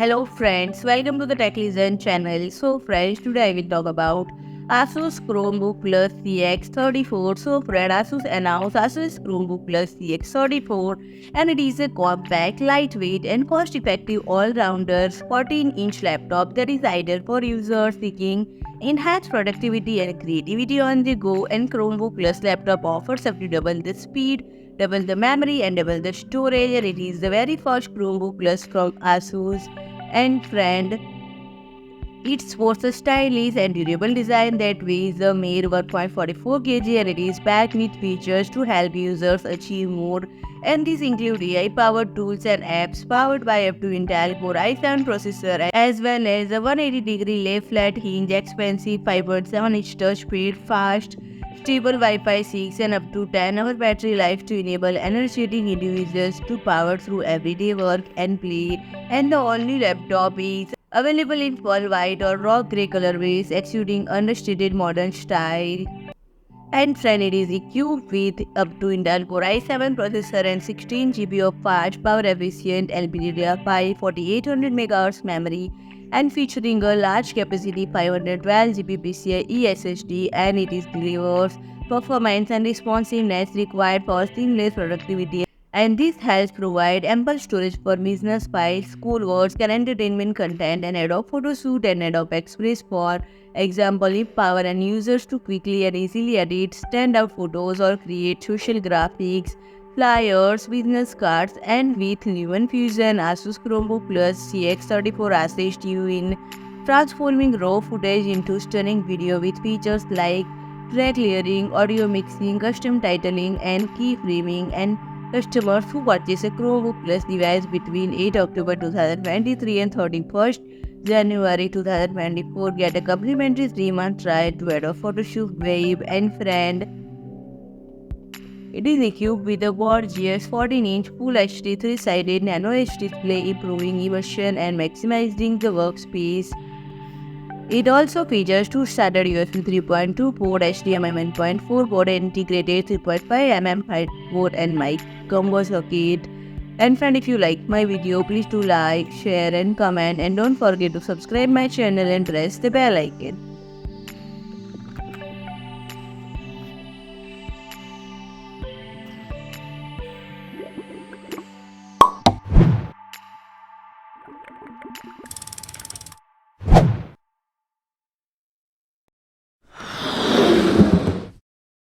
Hello friends, welcome to the Tech Listen channel. So friends, today I will talk about ASUS Chromebook Plus CX34. So friend, ASUS announced ASUS Chromebook Plus CX34 and it is a compact, lightweight and cost-effective all-rounder 14-inch laptop that is ideal for users seeking enhanced productivity and creativity on the go. And Chromebook Plus laptop offers up to double the speed, double the memory and double the storage, and it is the very first Chromebook Plus from ASUS. And friend, it sports a stylish and durable design that weighs a mere 1.44 kg and it is packed with features to help users achieve more. And these include AI-powered tools and apps powered by up to Intel Core i7 processor as well as a 180-degree lay-flat hinge, expensive 5.7-inch touchpad, fast, stable Wi-Fi 6 and up to 10-hour battery life to enable energetic individuals to power through everyday work and play. And the only laptop is available in pearl white or raw grey colorways, exuding understated modern style. And friend, it is equipped with up to Intel Core i7 processor and 16 GB of fast, power-efficient LPDDR5 4800 MHz memory, and featuring a large capacity 512 GB PCIe SSD, and it is delivers performance and responsiveness required for seamless productivity. And this helps provide ample storage for business files, schoolwork, and entertainment content, and Adobe Photoshoot and Adobe Express for example, empower and users to quickly and easily edit standout photos or create social graphics, flyers, business cards, and with Nuance Fusion, ASUS Chromebook Plus CX34 assists you in transforming raw footage into stunning video with features like track layering, audio mixing, custom titling, and keyframing. And customers who purchase a Chromebook Plus device between 8 October 2023 and 31st January 2024 get a complimentary 3-month trial to Adobe Photoshop Wave. And friend, it is equipped with a gorgeous 14-inch Full HD 3-sided Nano HD display, improving immersion and maximizing the workspace. It also features two-standard USB 3.2 port, HDMI 1.4 port, and integrated 3.5 mm height port and mic combo socket. And friend, if you like my video, please do like, share and comment, and don't forget to subscribe my channel and press the bell icon.